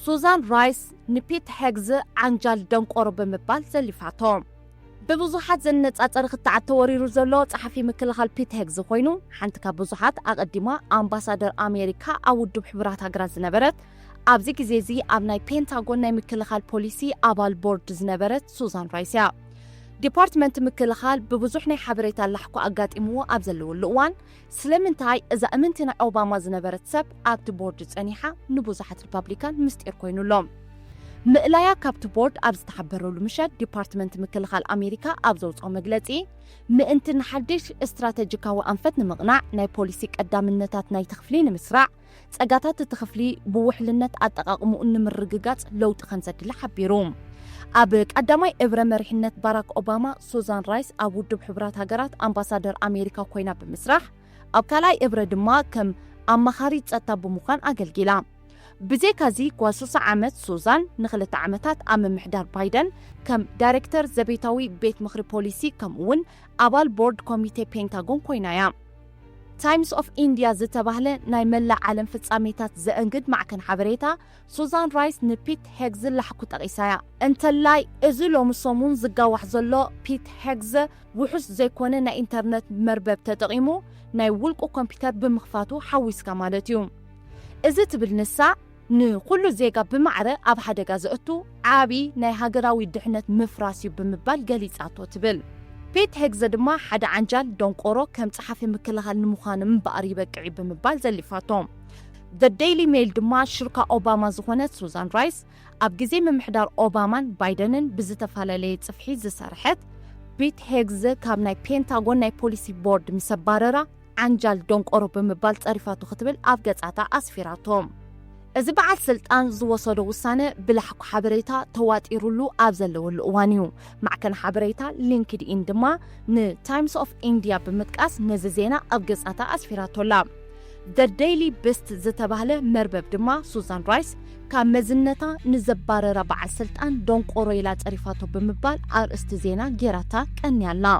سوزان رايس نبيت هيغز عنجال دنقورو بمبال زلفاتهم ببዙحات ዘነጻጸር ክትዓተ ወሪሩ ዘሎ ጸሓፊ ምክልኻል ፒት ሄግዝ ኮይኑ ሓንቲ ካብ ብዙሓት ኣቀዲማ ኣምባሳደር ኣሜሪካ ኣብ ውድብ ሕብራት ሃገራት ዝነበረት ኣብዚ ግዜ እዚ ኣብ ናይ ፔንታጎን ናይ ምክልኻል ፖሊሲ ኣባል ቦርድ ዝነበረት ሱዛን ራይስ እያ ዲፓርትመንት ምክልኻል ብብዙሕ ናይ ሓበሬታ ላሕኮ ኣጋጢምዎ ኣብ ዘለውሉ እዋን ስለምንታይ እዛ እምንቲ ናይ ኦባማ ዝነበረት ሰብ ኣብቲ ቦርድ ጸኒሓ ንብዙሓት ሪፓብሊካን ምስጢር ኮይኑሎም ምእላያ ካብቲ ቦርድ ኣብ ዝተሓበረሉ ምሸት ዲፓርትመንት ምክልኻል ኣሜሪካ ኣብ ዘውፅኦ መግለጺ ምእንቲ ንሓድሽ እስትራቴጂካዊ ኣንፈት ንምቕናዕ ናይ ፖሊሲ ቀዳምነታት ናይ ትኽፍሊ ንምስራዕ ጸጋታት ትኽፍሊ ብውሕልነት ኣጠቓቕሙኡ ንምርግጋጽ ለውጢ ከምዘድሊ ሓቢሩ ኣብ ቀዳማይ እብረ መሪሕነት ባራክ ኦባማ ሱዛን ራይስ ኣብ ውድብ ሕብራት ሃገራት ኣምባሳደር ኣሜሪካ ኮይና ብምስራሕ ኣብ ካልኣይ እብረ ድማ ከም ኣማኻሪ ጸጥታ ብምዃን ኣገልጊላ ብዘይካዚ ጓ60 ዓመት ሱዛን ንኽልተ ዓመታት ኣብ ምምሕዳር ባይደን ከም ዳይሬክተር ዘቤታዊ ቤት ምኽሪ ፖሊሲ ከምኡውን ኣባል ቦርድ ኮሚቴ ፔንታጎን ኮይና እያ ታይምስ ኦፍ ኢንዲያ ዝተባህለ ናይ መላእ ዓለም ፍጻሜታት ዘእንግድ ማዕከን ሓበሬታ ሱዛን ራይስ ንፒት ሄግዝ ላሕኩ ጠቒሳ እያ እንተላይ እዚ ሎሚ ሰሙን ዝጋዋሕ ዘሎ ፒት ሄግዝ ውሑስ ዘይኮነ ናይ ኢንተርነት መርበብ ተጠቒሙ ናይ ውልቁ ኮምፒተር ብምኽፋቱ ሓዊስካ ማለት እዩ እዚ ትብል ንሳ ንኩሉ ዜጋ ብማዕረ ኣብ ሓደጋ ዘእቱ ዓቢ ናይ ሃገራዊ ድሕነት ምፍራስ እዩ ብምባል ገሊጻቶ ትብል ፒት ሄግዝ ድማ ሓደ ዓንጃል ደንቆሮ ከም ጸሓፊ ምክልኻል ንምዃኑ እምበኣር ይበቅዕ ብምባል ዘሊፋቶም The Daily Mail ድማ ሽርካ ኦባማ ዝኾነት ሱዛን ራይስ ኣብ ግዜ ምምሕዳር ኦባማን ባይደንን ብዝተፈላለየ ጽፍሒ ዝሰርሐት ፒት ሄግዝ ካብ ናይ ፔንታጎን ናይ ፖሊሲ ቦርድ ምስ ኣባረራ ዓንጃል ደንቆሮ ብምባል ጸሪፋቱ ክትብል ኣብ ገጻታ ኣስፊራቶም እዚ በዓል ስልጣን ዝወሰዶ ውሳነ ብላሕኩ ሓበሬታ ተዋጢሩሉ ኣብ ዘለውሉ እዋን እዩ ማዕከን ሓበሬታ ሊንክድኢን ድማ ንታይምስ ኦፍ ኢንዲያ ብምጥቃስ ነዚ ዜና ኣብ ገጻታ ኣስፊራቶላ The Daily Beast ዝተባህለ መርበብ ድማ ሱዛን ራይስ ካብ መዝነታ ንዘባረራ በዓል ስልጣን ደንቆሮ ኢላ ጸሪፋቶ ብምባል ኣርእስቲ ዜና ጌራታ ቀንያላ